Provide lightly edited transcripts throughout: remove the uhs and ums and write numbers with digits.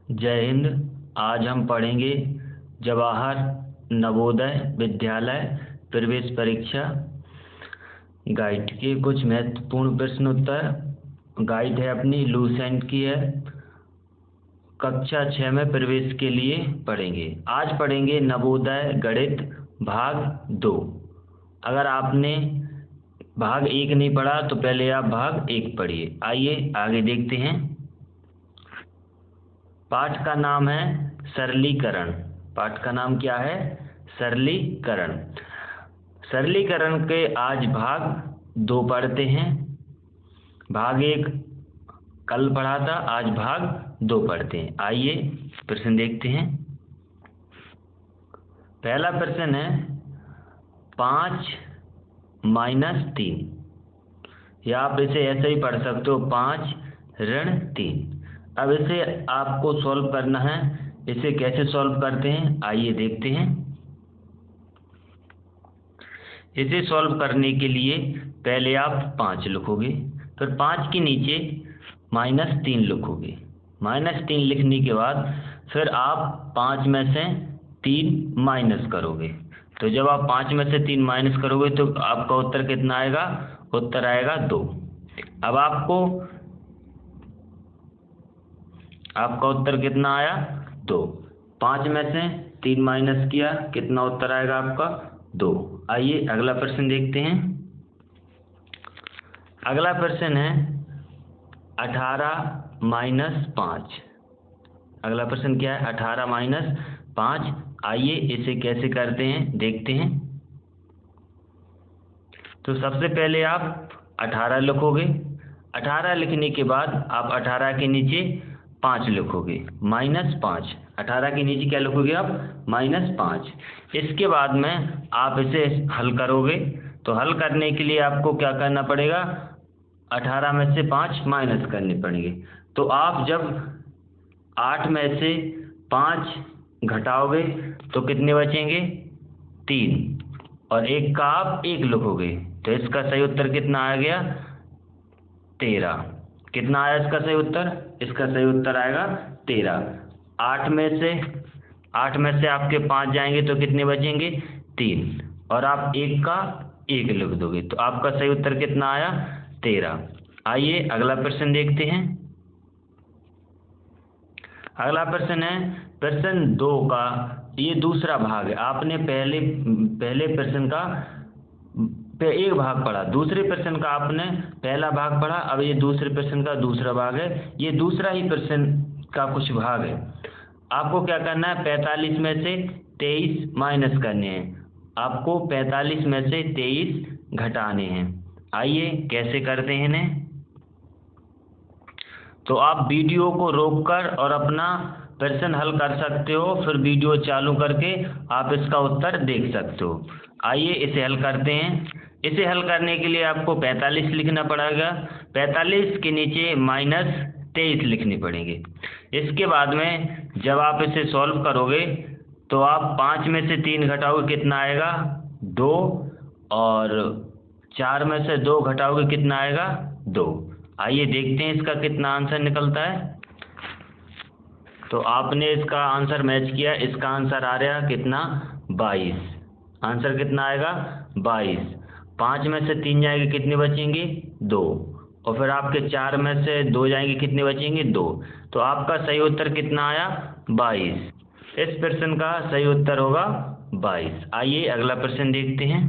जय हिंद। आज हम पढ़ेंगे जवाहर नवोदय विद्यालय प्रवेश परीक्षा गाइड के कुछ महत्वपूर्ण प्रश्न उत्तर। गाइड है अपनी लूसेंट की है। कक्षा 6 में प्रवेश के लिए पढ़ेंगे। आज पढ़ेंगे नवोदय गणित भाग 2। अगर आपने भाग 1 नहीं पढ़ा तो पहले आप भाग 1 पढ़िए। आइए आगे देखते हैं। पाठ का नाम है सरलीकरण। पाठ का नाम क्या है? सरलीकरण। सरलीकरण के आज भाग 2 पढ़ते हैं। भाग 1 कल पढ़ा था, आज भाग 2 पढ़ते हैं। आइए प्रश्न देखते हैं। पहला प्रश्न है 5 - 3, या आप इसे ऐसे ही पढ़ सकते हो 5 - 3। अब इसे आपको सॉल्व करना है। इसे कैसे सॉल्व करते हैं आइए देखते हैं। इसे सॉल्व करने के लिए पहले आप 5 लिखोगे, फिर 5 के नीचे -3 लिखोगे। -3 लिखने के बाद फिर आप 5 में से 3 माइनस करोगे। तो जब आप 5 में से 3 माइनस करोगे तो आपका उत्तर कितना आएगा? उत्तर आएगा 2। अब आपका उत्तर कितना आया? 2। 5 में से 3 माइनस किया, कितना उत्तर आएगा आपका? 2। आइए अगला प्रश्न देखते हैं। अगला प्रश्न है 18 - 5। अगला प्रश्न क्या है? 18 - 5। आइए इसे कैसे करते हैं देखते हैं। तो सबसे पहले आप 18 लिखोगे। 18 लिखने के बाद आप 18 के नीचे 5 लिखोगे, -5। 18 के नीचे क्या लिखोगे आप? -5। इसके बाद में आप इसे हल करोगे। तो हल करने के लिए आपको क्या करना पड़ेगा? 18 में से 5 माइनस करने पड़ेंगे। तो आप जब 8 में से 5 घटाओगे तो कितने बचेंगे? 3। और 1 का आप 1 लिखोगे। तो इसका सही उत्तर कितना आ गया? 13। कितना आया इसका सही उत्तर? इसका सही उत्तर आएगा 13। 8 में से आपके 5 जाएंगे तो कितने बचेंगे? 3। और आप 1 का 1 लिख दोगे तो आपका सही उत्तर कितना आया? 13। आइए अगला प्रश्न देखते हैं। अगला प्रश्न है प्रश्न 2 का ये दूसरा भाग है। आपने पहले प्रश्न का एक भाग पढ़ा, दूसरे प्रश्न का आपने पहला भाग पढ़ा। अब ये दूसरे प्रश्न का दूसरा भाग है। ये दूसरा ही प्रश्न का कुछ भाग है। आपको क्या करना है? 45 में से 23 माइनस करने हैं। आपको 45 में से 23 घटाने हैं। आइए कैसे करते हैं इन्हें। तो आप वीडियो को रोककर और अपना प्रश्न हल कर सकते हो, फिर वीडियो चालू करके आप इसका उत्तर देख सकते हो। आइए इसे हल करते हैं। इसे हल करने के लिए आपको 45 लिखना पड़ेगा। 45 के नीचे -23 लिखने पड़ेंगे। इसके बाद में जब आप इसे सॉल्व करोगे तो आप 5 में से 3 घटाओगे, कितना आएगा? 2। और 4 में से 2 घटाओगे, कितना आएगा? 2। आइए देखते हैं इसका कितना आंसर निकलता है। तो आपने इसका आंसर मैच किया। इसका आंसर आ रहा कितना? 22। आंसर कितना आएगा? 22। 5 में से 3 जाएंगे, कितने बचेंगे? 2। और फिर आपके 4 में से 2 जाएंगे, कितने बचेंगे? 2। तो आपका सही उत्तर कितना आया? 22। इस प्रश्न का सही उत्तर होगा 22। आइए अगला प्रश्न देखते हैं।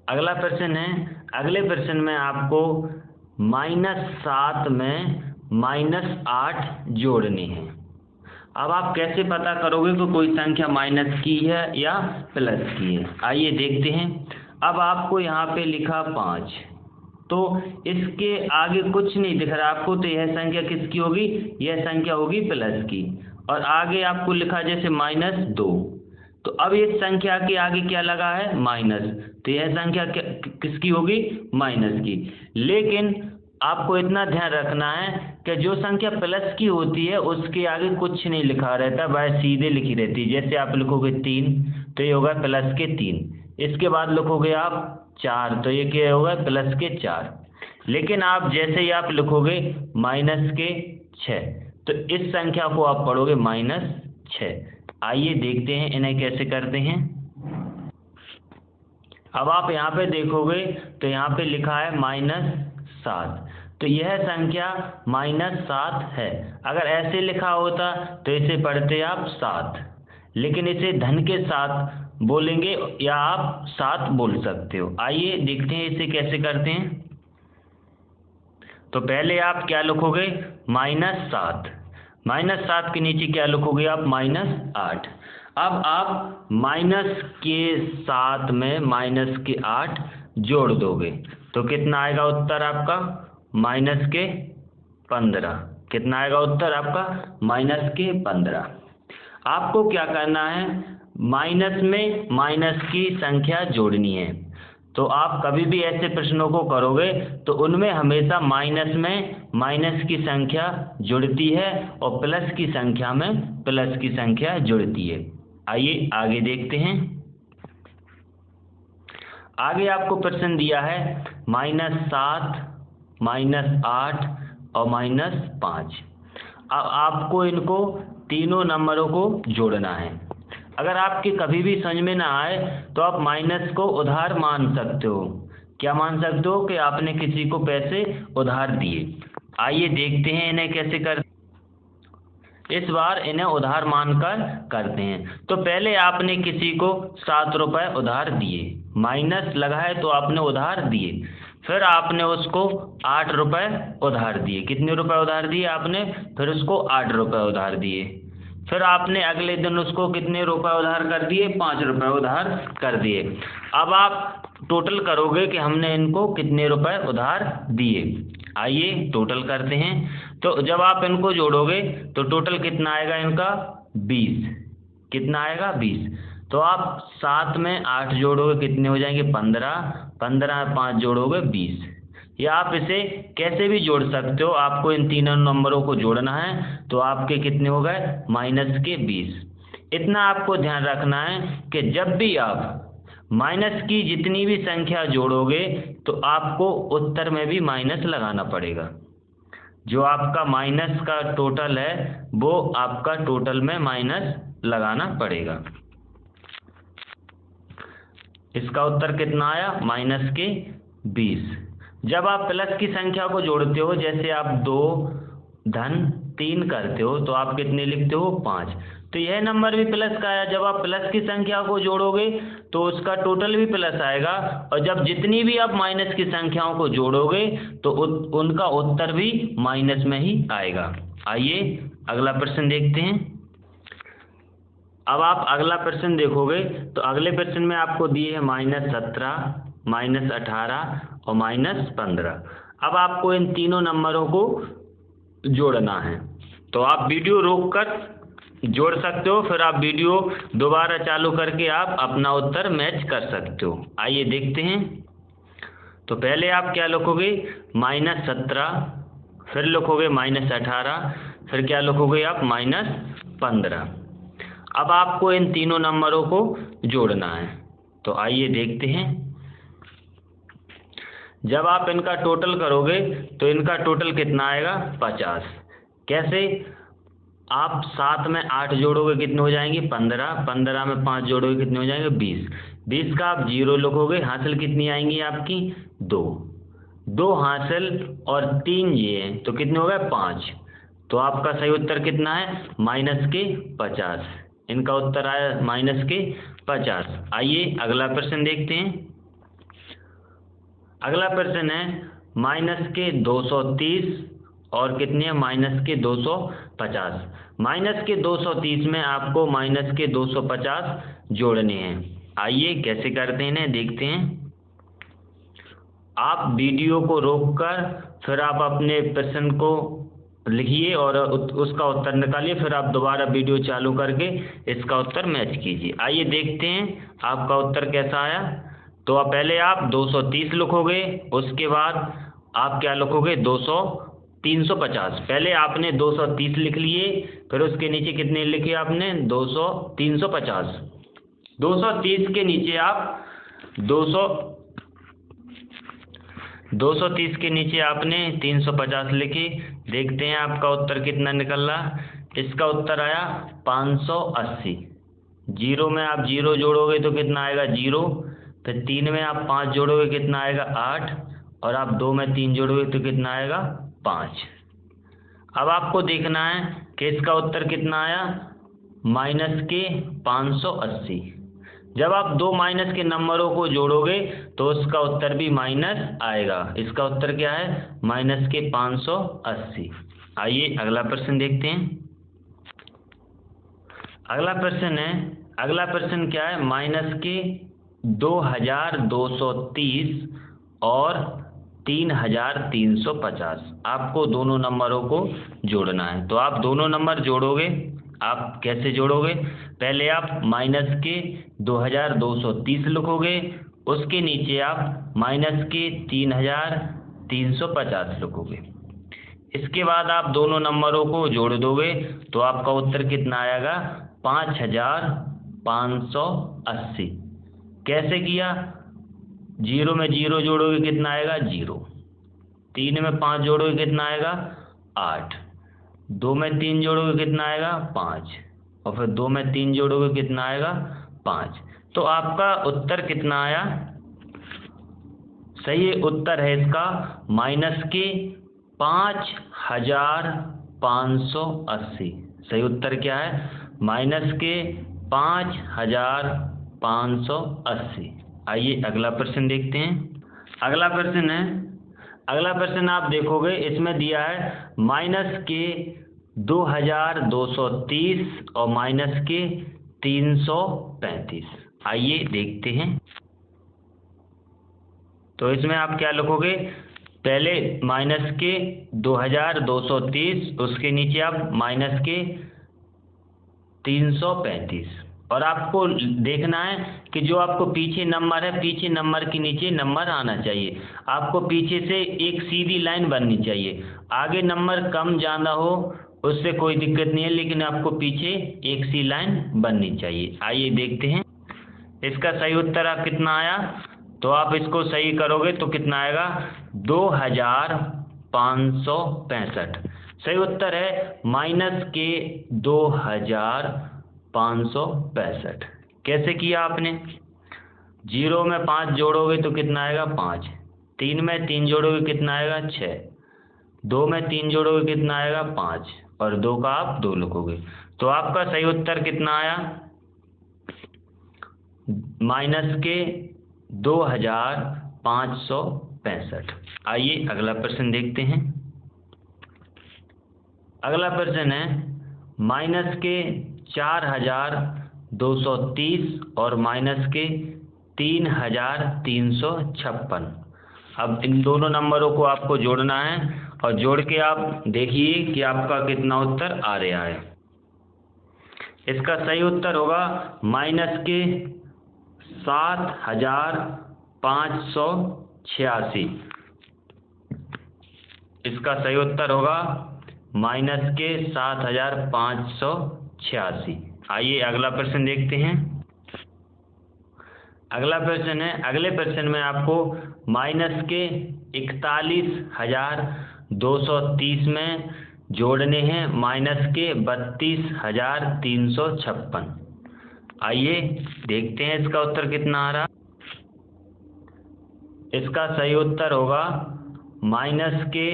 अगला प्रश्न है, अगले प्रश्न में आपको -7 में -8 जोड़ने हैं। अब आप कैसे पता करोगे कि कोई संख्या माइनस की है या प्लस की है? आइए देखते हैं। अब आपको यहाँ पे लिखा 5, तो इसके आगे कुछ नहीं दिख रहा आपको, तो यह संख्या किसकी होगी? यह संख्या होगी प्लस की। और आगे आपको लिखा जैसे -2, तो अब इस संख्या के आगे क्या लगा है? माइनस। तो यह संख्या किसकी होगी? माइनस की। लेकिन आपको इतना ध्यान रखना है कि जो संख्या प्लस की होती है उसके आगे कुछ नहीं लिखा रहता, वह सीधे लिखी रहती है। जैसे आप लिखोगे 3 तो ये होगा प्लस के 3। इसके बाद लिखोगे आप 4 तो ये क्या होगा? प्लस के 4। लेकिन आप जैसे ही आप लिखोगे -के 6। तो इस संख्या को आप पढ़ोगे -6। आइए देखते हैं इन्हें कैसे करते हैं। अब आप यहाँ पे देखोगे तो यहाँ पे लिखा है -7, तो यह संख्या -7 है। अगर ऐसे लिखा होता तो इसे पढ़ते आप 7, लेकिन इसे धन के साथ बोलेंगे या आप 7 बोल सकते हो। आइए देखते हैं इसे कैसे करते हैं। तो पहले आप क्या लिखोगे, -7, -7 के नीचे क्या लिखोगे आप, -8। अब आप माइनस के 7 में -8 जोड़ दोगे तो कितना आएगा उत्तर आपका, -15। कितना आएगा उत्तर आपका, -15। आपको क्या करना है, माइनस में माइनस की संख्या जोड़नी है। तो आप कभी भी ऐसे प्रश्नों को करोगे तो उनमें हमेशा माइनस में माइनस की संख्या जुड़ती है और प्लस की संख्या में प्लस की संख्या जुड़ती है। आइए आगे देखते हैं। आगे आपको प्रश्न दिया है -7, -8 और -5। अब आपको इनको तीनों नंबरों को जोड़ना है। अगर आपके कभी भी समझ में ना आए तो आप माइनस को उधार मान सकते हो। क्या मान सकते हो, कि आपने किसी को पैसे उधार दिए। आइए देखते हैं इन्हें कैसे कर, इस बार इन्हें उधार मानकर करते हैं। तो पहले आपने किसी को 7 रुपए उधार दिए, माइनस लगा है तो आपने उधार दिए। फिर आपने उसको 8 रुपए उधार दिए। कितने रुपए उधार दिए आपने, फिर उसको 8 रुपए उधार दिए। फिर आपने अगले दिन उसको कितने रुपए उधार कर दिए, 5 रुपए उधार कर दिए। अब आप टोटल करोगे कि हमने इनको कितने रुपए उधार दिए। आइए टोटल करते हैं। तो जब आप इनको जोड़ोगे तो टोटल कितना आएगा इनका, 20। कितना आएगा, 20। तो आप 7 में 8 जोड़ोगे कितने हो जाएंगे, 15। 15 में 5 जोड़ोगे 20। या आप इसे कैसे भी जोड़ सकते हो, आपको इन तीनों नंबरों को जोड़ना है। तो आपके कितने हो गए, -20। इतना आपको ध्यान रखना है कि जब भी आप माइनस की जितनी भी संख्या जोड़ोगे तो आपको उत्तर में भी माइनस लगाना पड़ेगा। जो आपका माइनस का टोटल है वो आपका टोटल में माइनस लगाना पड़ेगा। इसका उत्तर कितना आया, -20। जब आप प्लस की संख्या को जोड़ते हो, जैसे आप 2 धन 3 करते हो तो आप कितने लिखते हो, 5। तो यह नंबर भी प्लस का आया। जब आप प्लस की संख्या को जोड़ोगे तो उसका टोटल भी प्लस आएगा, और जब जितनी भी आप माइनस की संख्याओं को जोड़ोगे तो उनका उत्तर भी माइनस में ही आएगा। आइए अगला प्रश्न देखते हैं। अब आप अगला प्रश्न देखोगे तो अगले प्रश्न में आपको दिए हैं -17, -18 और -15। अब आपको इन तीनों नंबरों को जोड़ना है। तो आप वीडियो रोककर जोड़ सकते हो, फिर आप वीडियो दोबारा चालू करके आप अपना उत्तर मैच कर सकते हो। आइए देखते हैं। तो पहले आप क्या लिखोगे, -17, फिर लिखोगे -18, फिर क्या लिखोगे आप, -15। अब आपको इन तीनों नंबरों को जोड़ना है। तो आइए देखते हैं। जब आप इनका टोटल करोगे तो इनका टोटल कितना आएगा, 50। कैसे, आप 7 में 8 जोड़ोगे कितने हो जाएंगे, 15। 15 में 5 जोड़ोगे कितने हो जाएंगे, 20। 20 का आप 0 लिखोगे, हासिल कितनी आएंगी आपकी, 2। 2 हासिल और 3 ये हैं तो कितने हो गए, 5। तो आपका सही उत्तर कितना है, -50। इनका उत्तर आया -50। आइए अगला प्रश्न देखते हैं। अगला प्रश्न है -230 और कितने हैं, -250। -230 में आपको -250 जोड़ने हैं। आइए कैसे करते हैं इन्हें देखते हैं। आप वीडियो को रोककर फिर आप अपने प्रश्न को लिखिए और उसका उत्तर निकालिए, फिर आप दोबारा वीडियो चालू करके इसका उत्तर मैच कीजिए। आइए देखते हैं आपका उत्तर कैसा आया। तो पहले आप 230 लिखोगे, उसके बाद आप क्या लिखोगे, 350। पहले आपने 230 लिख लिए, फिर उसके नीचे कितने लिखे आपने, 350। 230 के नीचे आप 230 के नीचे आपने 350 लिखी। देखते हैं आपका उत्तर कितना निकल रहा। इसका उत्तर आया 580। जीरो में आप जीरो जोड़ोगे तो कितना आएगा 0, फिर 3 में आप 5 जोड़ोगे कितना आएगा 8, और आप 2 में 3 जोड़ोगे तो कितना आएगा 5। अब आपको देखना है कि इसका उत्तर कितना आया माइनस के 580। जब आप दो माइनस के नंबरों को जोड़ोगे तो उसका उत्तर भी माइनस आएगा। इसका उत्तर क्या है माइनस के 580। आइए अगला प्रश्न देखते हैं। अगला प्रश्न क्या है माइनस के 2230 और 3350। आपको दोनों नंबरों को जोड़ना है। तो आप दोनों नंबर जोड़ोगे। आप कैसे जोड़ोगे, पहले आप माइनस के 2230 लिखोगे, उसके नीचे आप माइनस के 3350 लिखोगे। इसके बाद आप दोनों नंबरों को जोड़ दोगे तो आपका उत्तर कितना आएगा 5580। कैसे किया, 0 में 0 जोड़ोगे कितना आएगा 0, 3 में 5 जोड़ोगे कितना आएगा 8, 2 में 3 जोड़ोगे कितना आएगा 5, और फिर 2 में 3 जोड़ोगे कितना आएगा 5। तो आपका उत्तर कितना आया, सही उत्तर है इसका माइनस के 5580। सही उत्तर क्या है माइनस के 5580। आइए अगला प्रश्न देखते हैं। अगला प्रश्न आप देखोगे, इसमें दिया है माइनस के 2230 और माइनस के 335। आइए देखते हैं। तो इसमें आप क्या लिखोगे, पहले माइनस के 2230, उसके नीचे आप माइनस के 335, और आपको देखना है कि जो आपको पीछे नंबर है, पीछे नंबर के नीचे नंबर आना चाहिए। आपको पीछे से एक सीधी लाइन बननी चाहिए। आगे नंबर कम ज़्यादा हो उससे कोई दिक्कत नहीं है, लेकिन आपको पीछे एक सी लाइन बननी चाहिए। आइए देखते हैं इसका सही उत्तर आप कितना आया। तो आप इसको सही करोगे तो कितना आएगा 2565। सही उत्तर है माइनस के 2565। कैसे किया आपने, 0 में 5 जोड़ोगे तो कितना आएगा 5, 3 में 3 जोड़ोगे कितना आएगा 6, 2 में 3 जोड़ोगे कितना आएगा 5, और 2 का आप 2 लिखोगे। तो आपका सही उत्तर कितना आया माइनस के 2565। आइए अगला प्रश्न देखते हैं। अगला प्रश्न है माइनस के 4230 और माइनस के 3356। अब इन दोनों नंबरों को आपको जोड़ना है, और जोड़ के आप देखिए कि आपका कितना उत्तर आ रहा है। इसका सही उत्तर होगा माइनस के 7586। इसका सही उत्तर होगा माइनस के 7586। आइए अगला प्रश्न देखते हैं। अगला प्रश्न है, अगले प्रश्न में आपको माइनस के 41,230 में जोड़ने हैं माइनस के 32,356। आइए देखते हैं इसका उत्तर कितना आ रहा। इसका सही उत्तर होगा माइनस के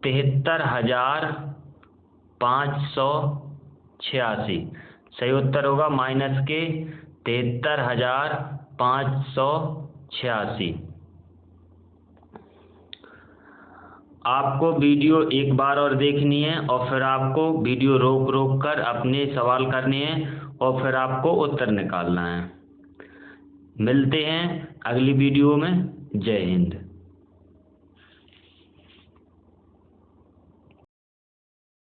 73,586। सही उत्तर होगा माइनस के 73,586। आपको वीडियो एक बार और देखनी है, और फिर आपको वीडियो रोक कर अपने सवाल करने हैं, और फिर आपको उत्तर निकालना है। मिलते हैं अगली वीडियो में। जय हिंद।